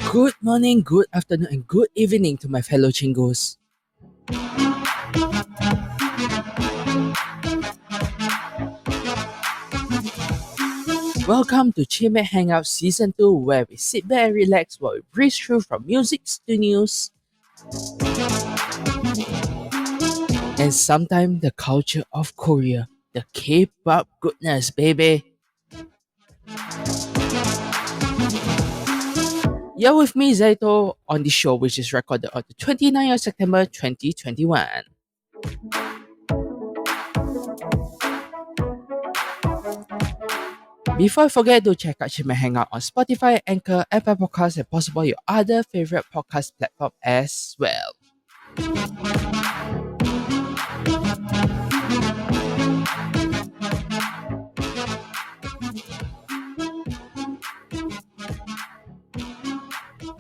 Good morning, good afternoon, and good evening to my fellow chingos. Welcome to Chimaek Hangout Season 2, where we sit back and relax while we breeze through from music to news. And sometimes the culture of Korea, the K-pop goodness, baby. You're with me, Zaito, on the show, which is recorded on the 29th of September 2021. Before I forget to check out Chimaek Hangout on Spotify, Anchor, Apple Podcasts, and possibly your other favorite podcast platform as well.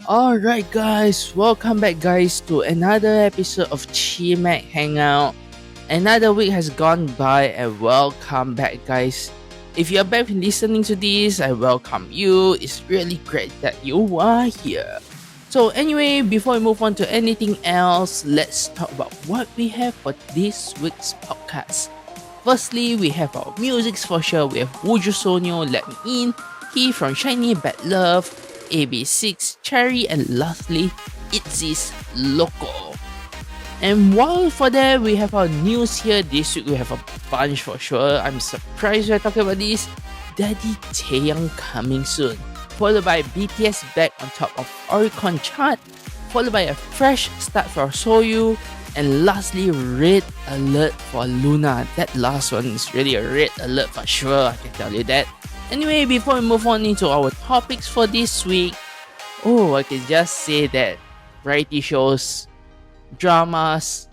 Alright guys, welcome back guys to another episode of Chimaek Hangout. Another week has gone by and welcome back guys. If you're back listening to this, I welcome you. It's really great that you are here. So anyway, before we move on to anything else, let's talk about what we have for this week's podcast. Firstly, we have our musics for sure. We have Soyou, Let Me In, Key from SHINee, Bad Love, AB6IX, Cherry, and lastly, ITZY's Loco. And while for that, we have our news here. This week we have a bunch for sure. I'm surprised we're talking about this. Daddy Taeyang coming soon, followed by BTS back on top of Oricon Chart, followed by a fresh start for Soyou, and lastly, red alert for LOONA. That last one is really a red alert for sure, I can tell you that. Anyway, before we move on into our topics for this week, I can just say that variety shows, dramas,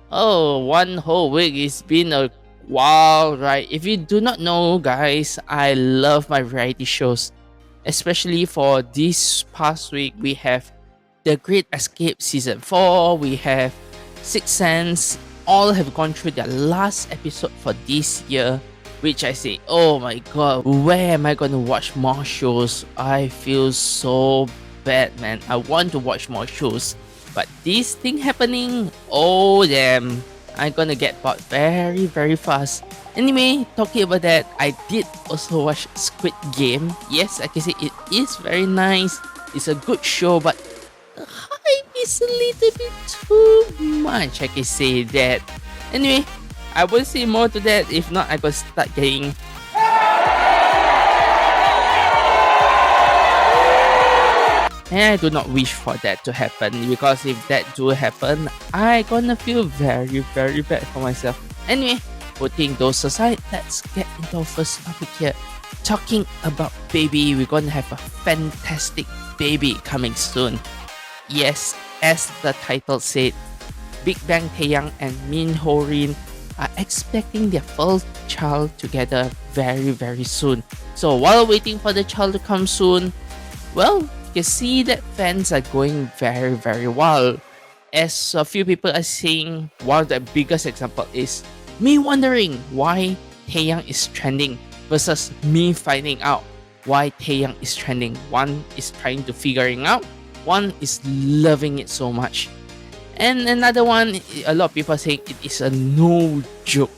one whole week it's been a while, right? If you do not know guys, I love my variety shows. Especially for this past week, we have The Great Escape Season 4, we have Sixth Sense, all have gone through their last episode for this year. Which I say, oh my god, where am I going to watch more shows? I feel so bad, man. I want to watch more shows. But this thing happening, oh damn, I'm gonna get bored very, very fast. Anyway, talking about that, I did also watch Squid Game. Yes, I can say it is very nice. It's a good show, but the hype is a little bit too much, I can say that. Anyway, I will say more to that. If not, I could start getting and I do not wish for that to happen, because if that do happen, I gonna feel very, very bad for myself. Anyway, putting those aside, let's get into our first topic here. Talking about baby, we're gonna have a fantastic baby coming soon. Yes, as the title said, Big Bang Taeyang and Min Ho-rin are expecting their first child together very, very soon. So while waiting for the child to come soon, well, you can see that fans are going very, very wild. As a few people are saying, one of the biggest example is me wondering why Taeyang is trending versus me finding out why Taeyang is trending. One is trying to figuring out, one is loving it so much. And another one, a lot of people are saying it is a no joke,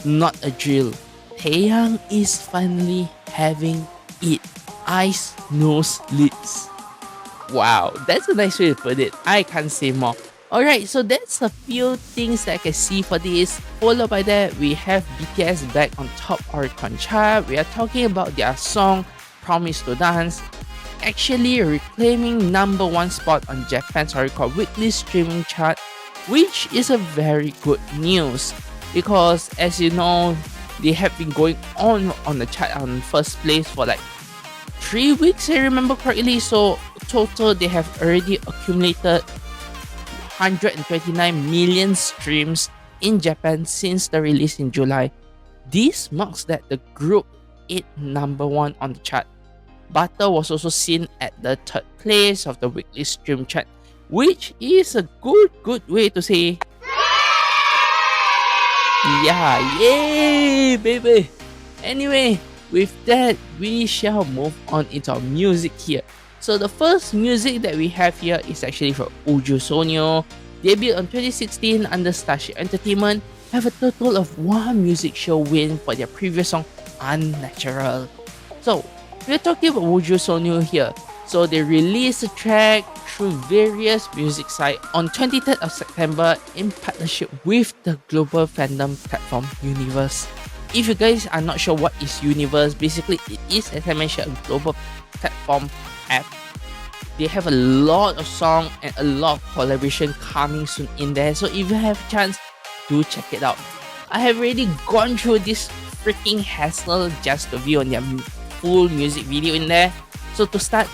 not a drill. Taeyang is finally having it. Eyes, nose, lips. Wow, that's a nice way to put it. I can't say more. Alright, so that's a few things that I can see for this. Followed by that, we have BTS back on top Oricon Chart. We are talking about their song Promise to Dance, actually reclaiming #1 spot on Japan's Oricon weekly streaming chart, which is a very good news because, as you know, they have been going on the chart on first place for like 3 weeks, I remember correctly. So total they have already accumulated 129 million streams in Japan since the release in July. This marks that the group hit #1 on the chart. Butter was also seen at the 3rd place of the weekly stream chart, which is a good way to say, yeah, yay, baby. Anyway, with that, we shall move on into our music here. So the first music that we have here is actually from WJSN, debuted on 2016 under Starship Entertainment, have a total of 1 music show win for their previous song, Unnatural. So we're talking about WJSN here. So they released the track through various music sites on 23rd of September in partnership with the global fandom platform Universe. If you guys are not sure what is Universe, basically it is, as I mentioned, a global platform app. They have a lot of songs and a lot of collaboration coming soon in there. So if you have a chance, do check it out. I have already gone through this freaking hassle just to view on their full music video in there. So to start,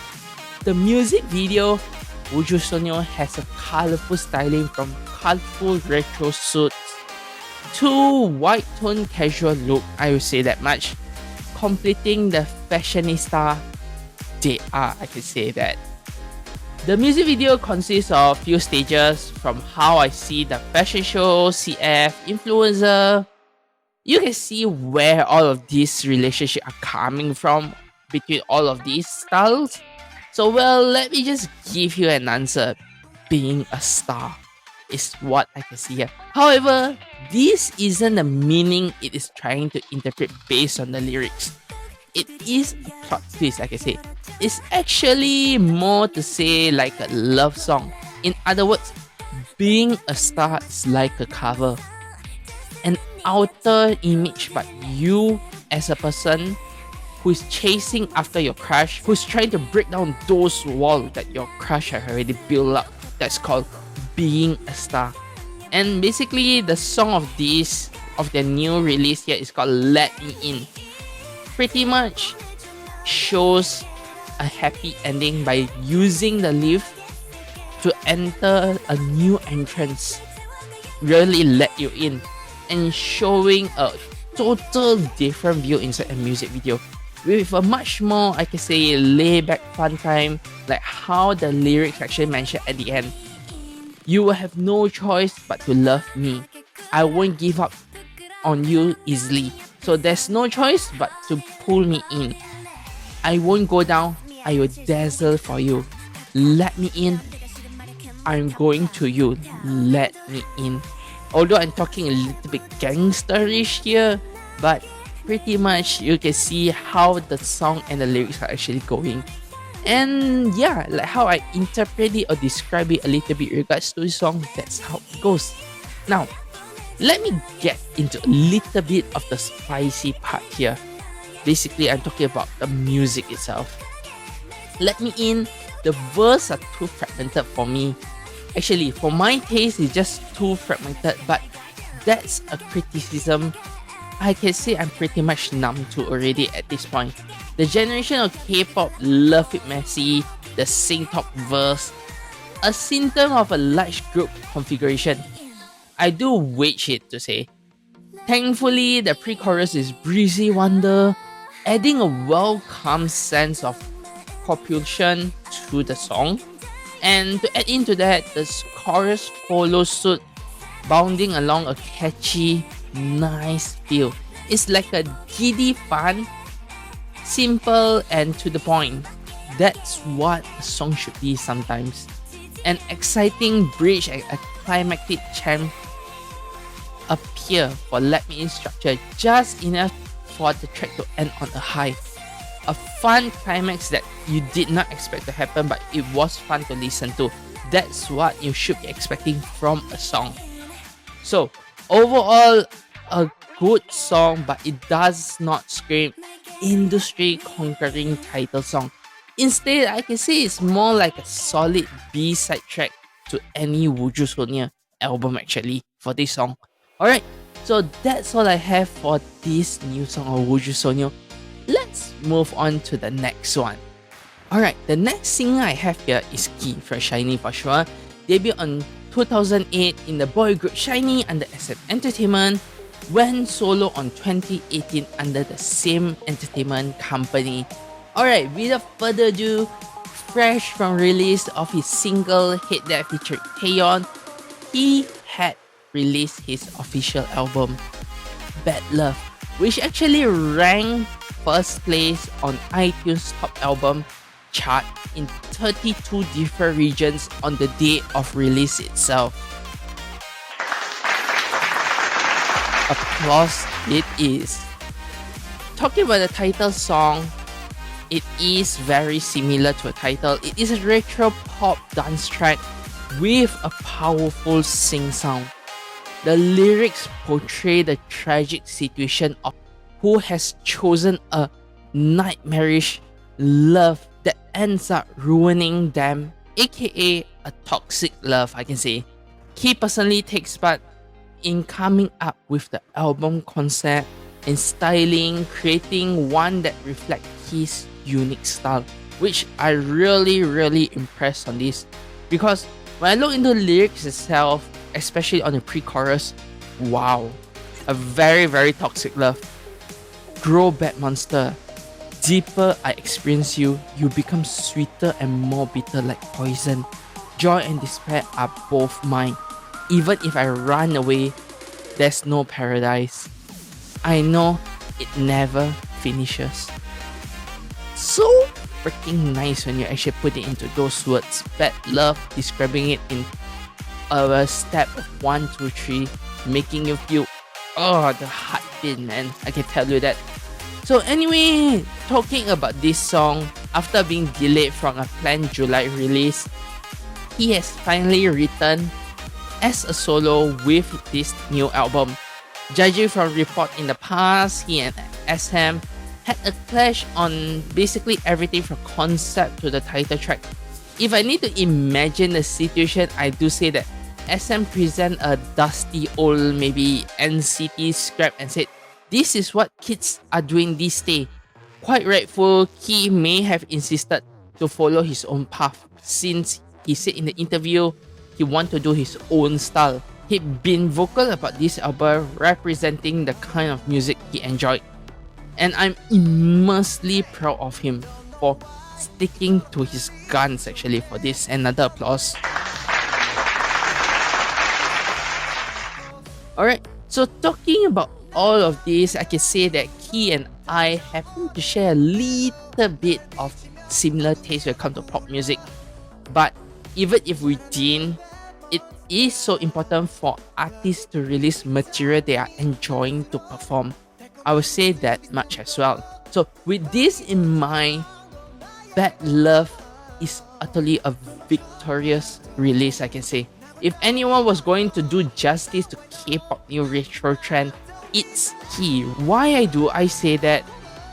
the music video, WJSN has a colorful styling from colorful retro suits to white tone casual look, I will say that much, completing the fashionista they are, I can say that. The music video consists of few stages, from how I see the fashion show, CF, influencer. You can see where all of these relationships are coming from between all of these styles. So well, let me just give you an answer. Being a star is what I can see here. However, this isn't the meaning it is trying to interpret based on the lyrics. It is a plot twist, I can say. It's actually more to say like a love song. In other words, being a star is like a cover. An outer image, but you as a person who is chasing after your crush, who's trying to break down those walls that your crush have already built up. That's called being a star. And basically, the song of their new release here is called Let Me In. Pretty much shows a happy ending by using the lift to enter a new entrance, really let you in, and showing a total different view inside a music video with a much more, I can say, laid back fun time, like how the lyrics actually mentioned at the end. You will have no choice but to love me. I won't give up on you easily. So there's no choice but to pull me in. I won't go down. I will dazzle for you. Let me in. I'm going to you. Let me in. Although I'm talking a little bit gangsterish here, but pretty much you can see how the song and the lyrics are actually going. And yeah, like how I interpret it or describe it a little bit in regards to the song, that's how it goes. Now, let me get into a little bit of the spicy part here. Basically, I'm talking about the music itself. Let Me In, the verse are too fragmented for me. Actually, for my taste, it's just too fragmented, but that's a criticism I can say I'm pretty much numb to already at this point. The generation of K-pop love it messy, the sing-top verse, a symptom of a large group configuration. I do wage it to say. Thankfully, the pre-chorus is breezy wonder, adding a welcome sense of propulsion to the song. And to add into that, the chorus follows suit, bounding along a catchy, nice feel. It's like a giddy fun, simple and to the point. That's what a song should be sometimes. An exciting bridge and a climactic chant appear for Let Me In structure just enough for the track to end on a high. A fun climax that you did not expect to happen, but it was fun to listen to. That's what you should be expecting from a song. So overall, a good song, but it does not scream industry conquering title song. Instead, I can say it's more like a solid B-side track to any WJSN album actually for this song. Alright, so that's all I have for this new song of WJSN. Let's move on to the next one. Alright, the next singer I have here is Key from SHINee for sure. Debuted on 2008 in the boy group SHINee under SM Entertainment, went solo on 2018 under the same entertainment company. Alright, without further ado, fresh from release of his single Hit That featuring Taeyang, he had released his official album, Bad Love, which actually ranked first place on iTunes Top Album chart in 32 different regions on the day of release itself. Applause it is. Talking about the title song, it is very similar to a title. It is a retro pop dance track with a powerful sing sound. The lyrics portray the tragic situation of who has chosen a nightmarish love that ends up ruining them, aka a toxic love, I can say. He personally takes part in coming up with the album concept and styling, creating one that reflects his unique style, which I really impressed on this, because when I look into the lyrics itself, especially on the pre-chorus, wow, a very toxic love. Grow bad monster. Deeper I experience you, you become sweeter and more bitter like poison. Joy and despair are both mine. Even if I run away, there's no paradise. I know it never finishes. So freaking nice when you actually put it into those words. Bad love, describing it in a step of 1, 2, 3, making you feel, oh, the heartbeat, man. I can tell you that. So anyway, talking about this song, after being delayed from a planned July release, he has finally returned as a solo with this new album. Judging from report in the past, he and SM had a clash on basically everything from concept to the title track. If I need to imagine the situation, I do say that SM present a dusty old maybe NCT scrap and said, "This is what kids are doing this day." Quite rightful, he may have insisted to follow his own path, since he said in the interview he wanted to do his own style. He'd been vocal about this album representing the kind of music he enjoyed, and I'm immensely proud of him for sticking to his guns actually for this. Another applause. Alright, so talking about all of this, I can say that Key and I happen to share a little bit of similar taste when it comes to pop music. But even if we didn't, it is so important for artists to release material they are enjoying to perform. I will say that much as well. So with this in mind, Bad Love is utterly a victorious release, I can say. If anyone was going to do justice to K-pop new retro trend, it's he. Why do I say that?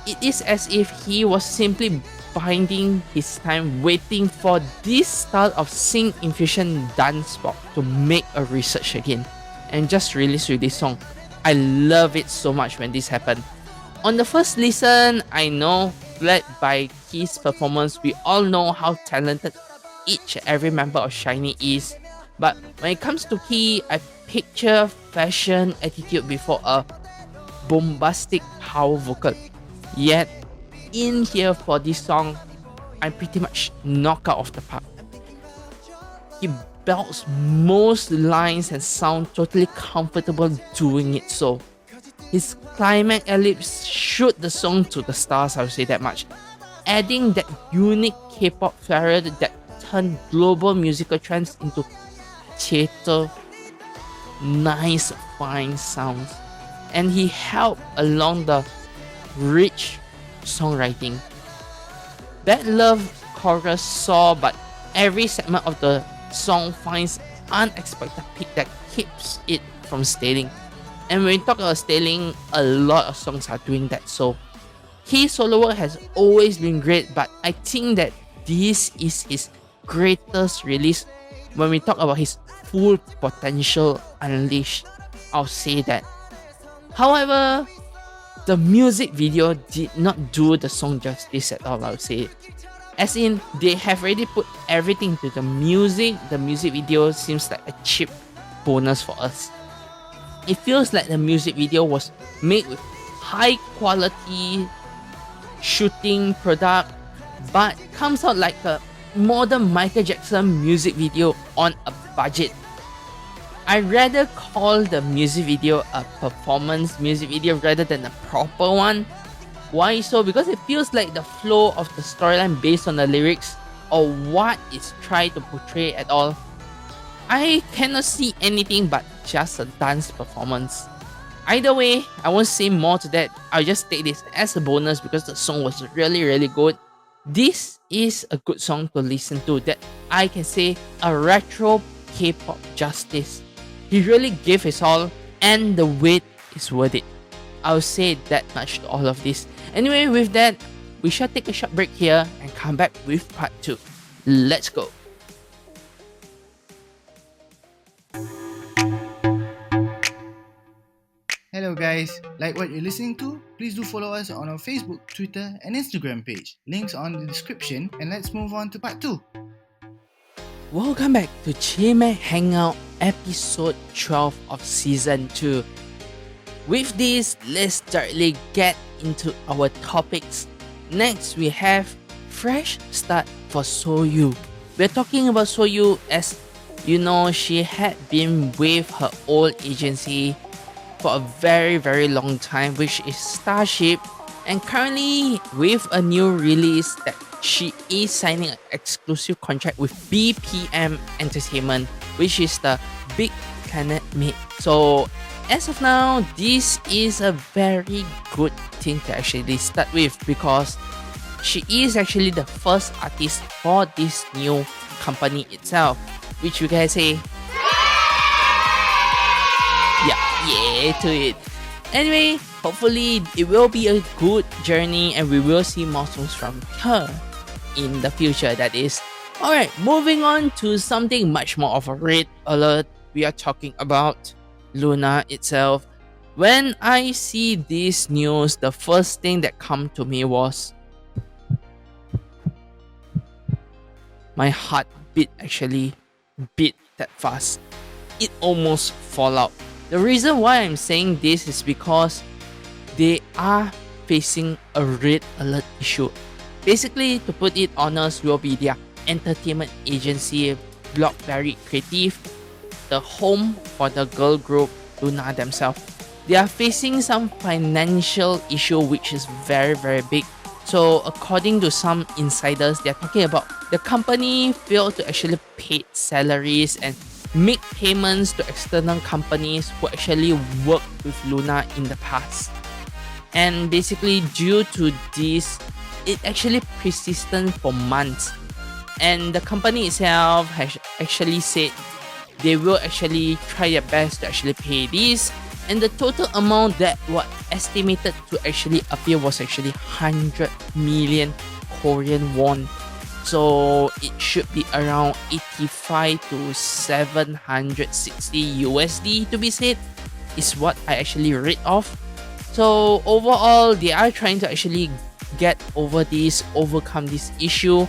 It is as if he was simply biding his time waiting for this style of sync infusion dance pop to make a research again and just release with this song. I love it so much when this happened. On the first listen, I know, led by his performance, we all know how talented each and every member of SHINee is. But when it comes to Key, I picture fashion attitude before a bombastic power vocal. Yet, in here for this song, I'm pretty much knocked out of the park. He belts most lines and sound totally comfortable doing it so. His climax ellipse shoot the song to the stars, I would say that much. Adding that unique K-pop flair that turned global musical trends into theater, nice fine sounds. And he helped along the rich songwriting. Bad Love chorus saw, but every segment of the song finds unexpected peak that keeps it from stalling. And when we talk about stalling, a lot of songs are doing that. So his solo work has always been great, but I think that this is his greatest release when we talk about his full potential unleashed. I'll say that. However, the music video did not do the song justice at all, I would say. As in, they have already put everything into the music video seems like a cheap bonus for us. It feels like the music video was made with high quality shooting product, but comes out like a modern Michael Jackson music video on a budget. I rather call the music video a performance music video rather than a proper one. Why so? Because it feels like the flow of the storyline based on the lyrics or what it's trying to portray at all, I cannot see anything but just a dance performance. Either way, I won't say more to that. I'll just take this as a bonus because the song was really good. This is a good song to listen to that I can say a retro K-pop justice. He really gave his all and the wait is worth it. I'll say that much to all of this. Anyway, with that, we shall take a short break here and come back with part 2. Let's go. Hello guys, like what you're listening to? Please do follow us on our Facebook, Twitter and Instagram page. Links on the description, and let's move on to part 2. Welcome back to Chimaek Hangout episode 12 of season 2. With this, let's directly get into our topics. Next, we have fresh start for Soyou. We're talking about Soyou as you know she had been with her old agency for a very long time, which is Starship, and currently with a new release that she is signing an exclusive contract with BPM Entertainment, which is the Big Planet Mate. So as of now, this is a very good thing to actually start with because she is actually the first artist for this new company itself, which you can say yeah to it. Anyway, hopefully it will be a good journey and we will see more songs from her in the future, that is. Alright, moving on to something much more of a red alert. We are talking about LOONA itself. When I see this news, the first thing that come to me was my heart beat that fast. It almost fall out. The reason why I'm saying this is because they are facing a red alert issue. Basically, to put it honest, will be their entertainment agency, Blockberry Creative, the home for the girl group LOONA themselves. They are facing some financial issue which is very big. So according to some insiders, they're talking about the company failed to actually pay salaries and make payments to external companies who actually worked with LOONA in the past. And basically due to this, it actually persisted for months. And the company itself has actually said they will actually try their best to actually pay this. And the total amount that was estimated to actually appear was actually 100 million Korean won. So it should be around 85 to 760 USD to be said, is what I actually read off. So overall, they are trying to actually get over this, overcome this issue.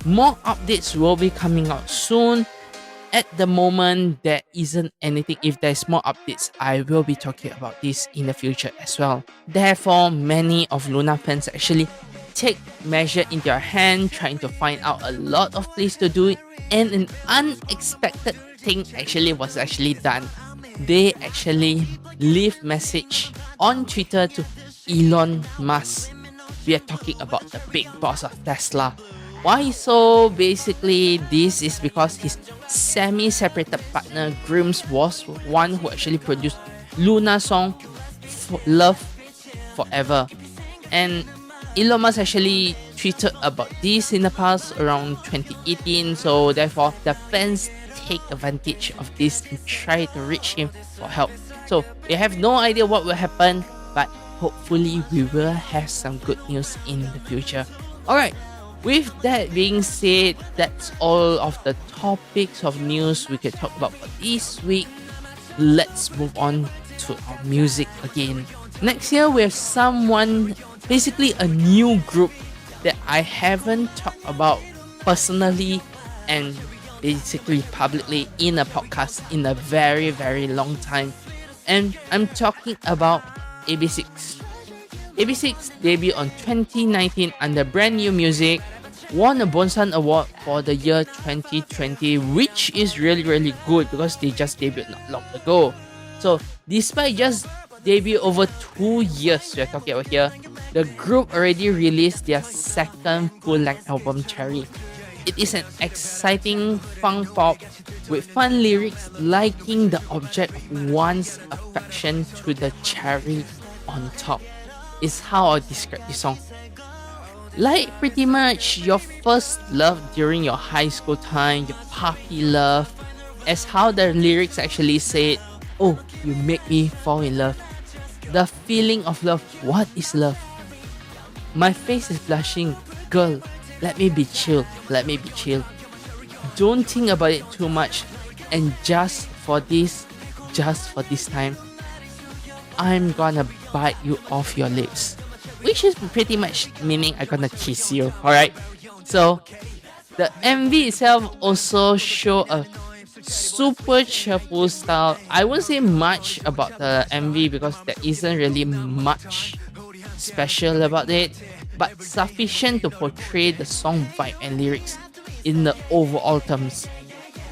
More updates will be coming out soon. At the moment, there isn't anything. If there's more updates, I will be talking about this in the future as well. Therefore, many of LOONA fans actually take measure in their hand, trying to find out a lot of places to do it, and an unexpected thing was actually done. They actually leave message on Twitter to Elon Musk. We are talking about the big boss of Tesla. Why so? Basically, this is because his semi-separated partner Grims was one who actually produced LOONA song Love Forever. And Elon Musk actually tweeted about this in the past around 2018, so therefore the fans take advantage of this and try to reach him for help. So we have no idea what will happen, but hopefully we will have some good news in the future. Alright, with that being said, that's all of the topics of news we can talk about for this week. Let's move on to our music again. Next year we have someone, basically a new group that I haven't talked about personally and basically publicly in a podcast in a very long time. And I'm talking about AB6IX. AB6IX debuted on 2019 under brand new music, won a Bonsan Award for the year 2020, which is really good because they just debuted not long ago. So despite just debut over 2 years we're talking about here, the group already released their second full-length album, Cherry. It is an exciting funk pop with fun lyrics liking the object of one's affection to the cherry on top is how I describe this song. Like pretty much your first love during your high school time, your puppy love, as how the lyrics actually say it, oh, you make me fall in love. The feeling of love, what is love? My face is blushing, girl, let me be chill, let me be chill. Don't think about it too much, and just for this time, I'm gonna bite you off your lips. Which is pretty much meaning I'm gonna kiss you, alright? So, the MV itself also show a super cheerful style. I won't say much about the MV because there isn't really much special about it, but sufficient to portray the song vibe and lyrics in the overall terms.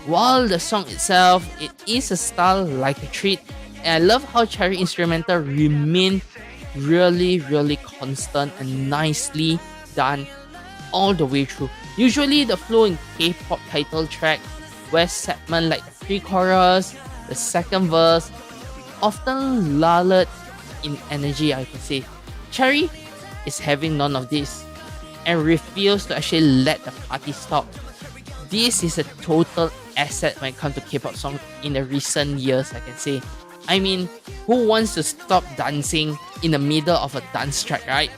While the song itself, it is a style like a treat, and I love how Cherry instrumental remain really constant and nicely done all the way through. Usually the flow in K-pop title track, where segment like the pre-chorus, the second verse, often lulled in energy, I can say. Cherry is having none of this and refuse to actually let the party stop. This is a total asset when it comes to K-pop songs in the recent years, I can say. I mean, who wants to stop dancing in the middle of a dance track, right?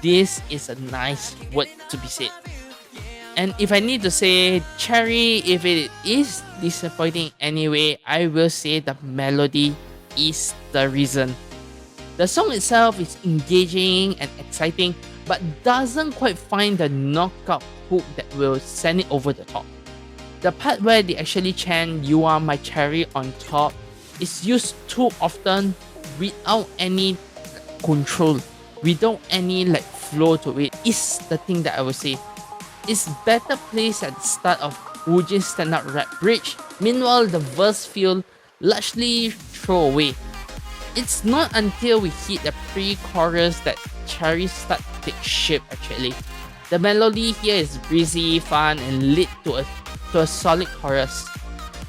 This is a nice word to be said. And if I need to say Cherry, if it is disappointing anyway, I will say the melody is the reason. The song itself is engaging and exciting, but doesn't quite find the knockout hook that will send it over the top. The part where they actually chant "You are my cherry" on top is used too often without any control, without any flow to it. Is the thing that I would say. It's better placed at the start of Woojin's stand-up rap bridge. Meanwhile, the verse feel largely throwaway. It's not until we hit the pre-chorus that Cherry start to take shape actually. The melody here is breezy, fun, and lead to a solid chorus.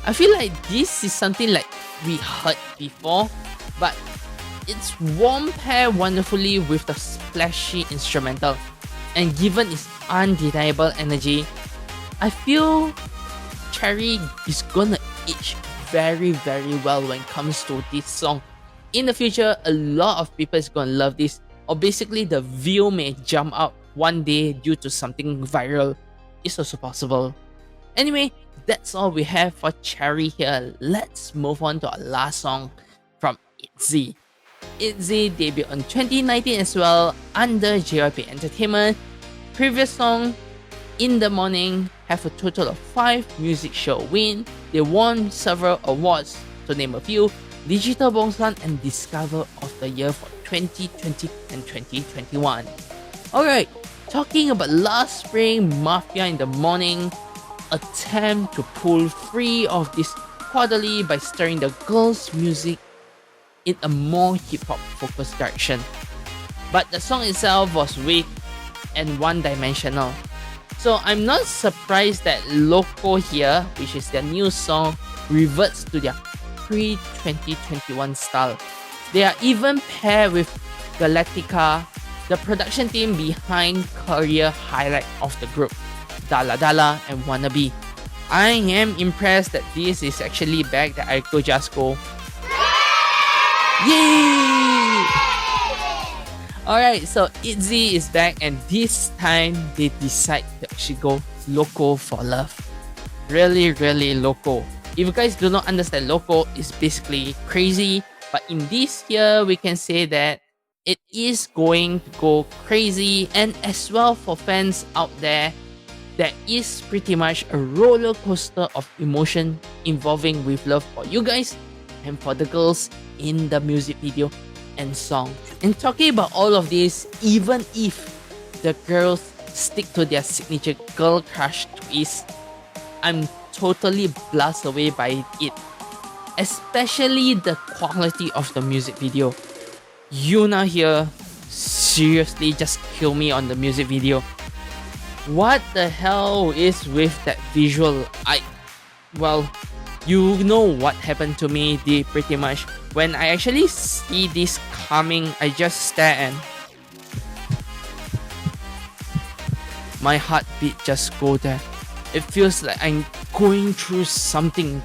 I feel like this is something like we heard before, but it's warm pair wonderfully with the splashy instrumental, and given its undeniable energy, I feel Cherry is gonna age very well when it comes to this song. In the future, a lot of people is gonna love this, or basically the view may jump up one day due to something viral. It's also possible. Anyway, that's all we have for Cherry here. Let's move on to our last song from ITZY. ITZY debuted on 2019 as well under JYP Entertainment. Previous song, In the Morning, have a total of 5 music show wins. They won several awards, to name a few: Digital Bongsan and Discover of the Year for 2020 and 2021. Alright, talking about last spring, Mafia in the Morning attempt to pull free of this quarterly by stirring the girls' music in a more hip-hop focused direction. But the song itself was weak and one-dimensional. So I'm not surprised that Loco here, which is their new song, reverts to their pre-2021 style. They are even paired with Galactica, the production team behind career highlight of the group, Dala Dala and Wannabe. I am impressed that this is actually back, the Aiko Jasko. Yay! Alright, so ITZY is back, and this time they decide to actually go Loco for love. Really Loco. If you guys do not understand, Loco is basically crazy, but in this here we can say that it is going to go crazy. And as well, for fans out there, there is pretty much a roller coaster of emotion involving with love for you guys and for the girls in the music video and song. And talking about all of this, even if the girls stick to their signature girl crush twist, I'm totally blown away by it. Especially the quality of the music video. Yuna here seriously just killed me on the music video. What the hell is with that visual? Well, you know what happened to me pretty much. When I actually see this coming, I just stare and my heartbeat just go there. It feels like I'm going through something.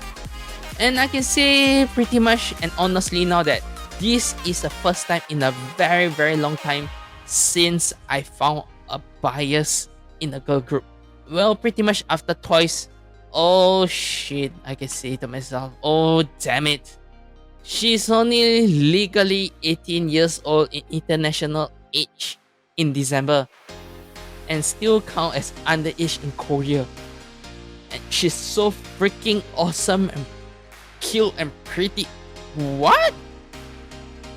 And I can say pretty much and honestly now that this is the first time in a very, very long time since I found a bias in a girl group. Well, pretty much after Twice. Oh shit, I can say to myself, oh damn it. She's only legally 18 years old in international age in December and still count as underage in Korea. And she's so freaking awesome and cute and pretty. What?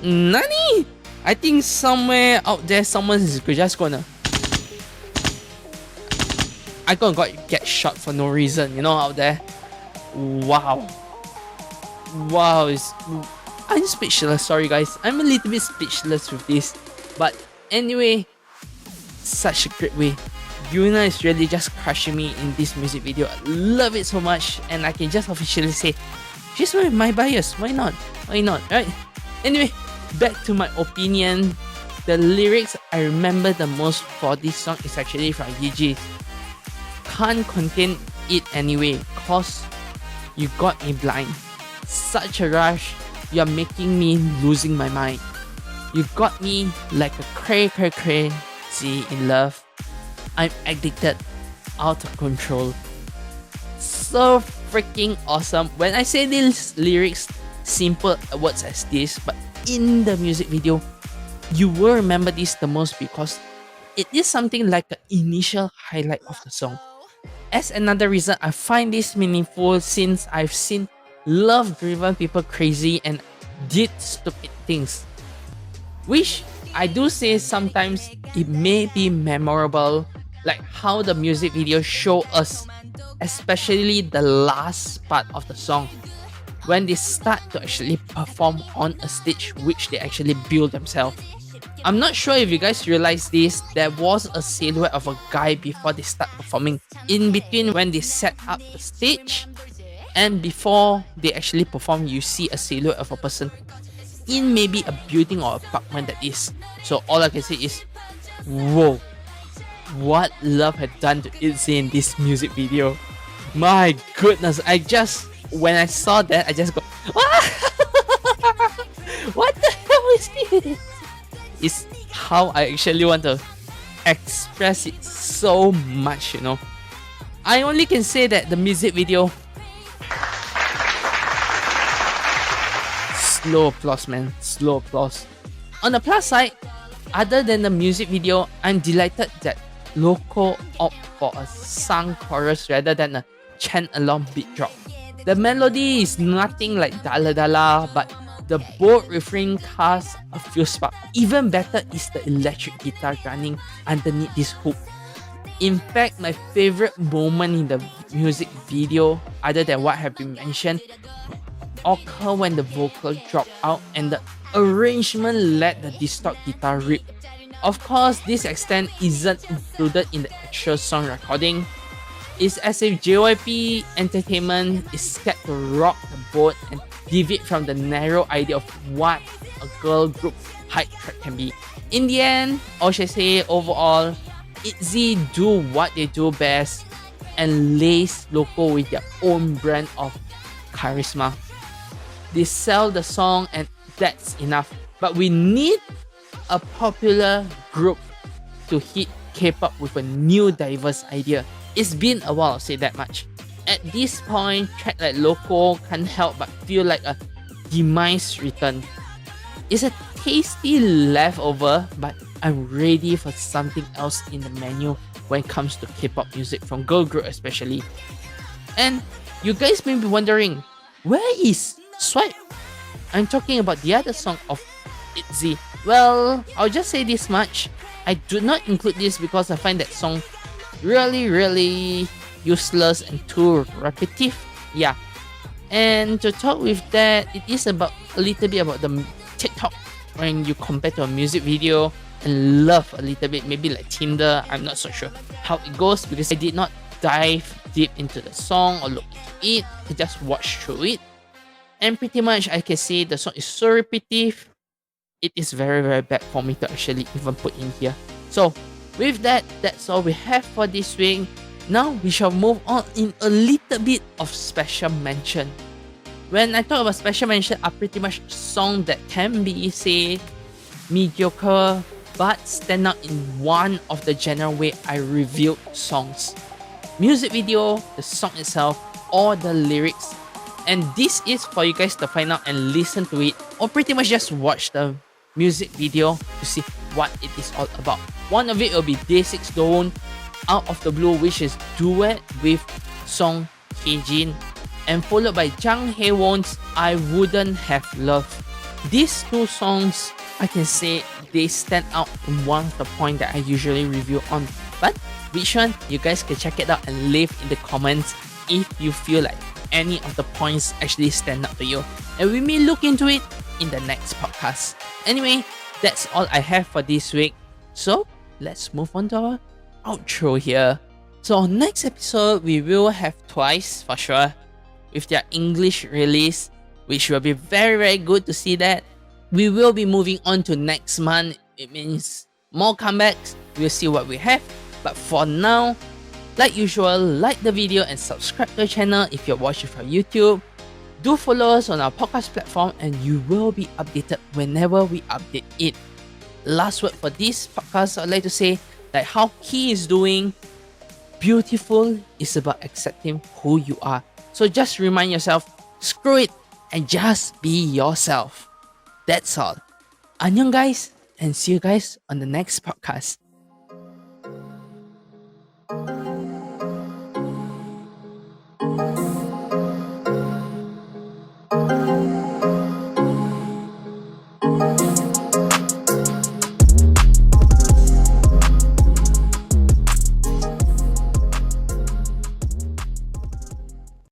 Nani? I think somewhere out there someone is just gonna get shot for no reason, you know, out there. Wow. I'm speechless, sorry guys. I'm a little bit speechless with this. But anyway, such a great way. Yuna is really just crushing me in this music video. I love it so much and I can just officially say, she's my bias. Why not? Right? Anyway, back to my opinion. The lyrics I remember the most for this song is actually from ITZY. Can't contain it anyway, cause you got me blind. Such a rush, you're making me losing my mind. You got me like a crazy in love. I'm addicted, out of control. So freaking awesome. When I say these lyrics, simple words as this, but in the music video, you will remember this the most because it is something like the initial highlight of the song. As another reason I find this meaningful since I've seen love-driven people crazy and did stupid things. Which I do say sometimes it may be memorable, like how the music video show us, especially the last part of the song, when they start to actually perform on a stage which they actually build themselves. I'm not sure if you guys realize this, there was a silhouette of a guy before they start performing. In between when they set up the stage and before they actually perform, you see a silhouette of a person in maybe a building or apartment that is. So all I can say is, whoa, what love had done to ITZY in this music video. My goodness, when I saw that, I just go, what the hell is this? Is how I actually want to express it so much, you know. I only can say that the music video, slow applause, man, slow applause. On the plus side, other than the music video, I'm delighted that Loco opted for a sung chorus rather than a chant along beat drop. The melody is nothing like Dala Dala, but the bold refrain casts a few sparks. Even better is the electric guitar running underneath this hook. In fact, my favorite moment in the music video, other than what have been mentioned, occur when the vocal dropped out and the arrangement let the distort guitar rip. Of course, this extent isn't included in the actual song recording. It's as if JYP Entertainment is scared to rock the boat and deviate from the narrow idea of what a girl group hype track can be. In the end, or should I say overall, ITZY do what they do best and lace Loco with their own brand of charisma. They sell the song and that's enough. But we need a popular group to hit K-pop with a new diverse idea. It's been a while, I'll say that much. At this point, track like Loco can't help but feel like a demise return. It's a tasty leftover, but I'm ready for something else in the menu when it comes to K-pop music from girl group especially. And you guys may be wondering, where is Swipe? I'm talking about the other song of ITZY. Well, I'll just say this much. I do not include this because I find that song really useless and too repetitive. Yeah. And to talk with that, it is about a little bit about the TikTok when you compare to a music video and love a little bit, maybe like Tinder. I'm not so sure how it goes because I did not dive deep into the song or look into it. I just watched through it. And pretty much I can say the song is so repetitive. It is very, very bad for me to actually even put in here. So with that, that's all we have for this week. Now we shall move on in a little bit of special mention. When I talk about special mention, are pretty much songs that can be, say, mediocre, but stand out in one of the general way I reviewed songs. Music video, the song itself, or the lyrics. And this is for you guys to find out and listen to it, or pretty much just watch the music video to see what it is all about. One of it will be Day6 Doon, Out of the Blue, which is duet with Song Hye-jin, and followed by Jang Hae-won's I Wouldn't Have Love. These two songs, I can say they stand out in one of the points that I usually review on. But which one? You guys can check it out and leave in the comments if you feel like any of the points actually stand out to you. And we may look into it in the next podcast. Anyway, that's all I have for this week. So let's move on to our outro here. So next episode, we will have TWICE for sure with their English release, which will be very, very good to see that. We will be moving on to next month. It means more comebacks. We'll see what we have. But for now, like usual, like the video and subscribe to the channel if you're watching from YouTube. Do follow us on our podcast platform and you will be updated whenever we update it. Last word for this podcast, I'd like to say that how Key is doing, beautiful is about accepting who you are. So just remind yourself, screw it and just be yourself. That's all. Annyeong guys, and see you guys on the next podcast.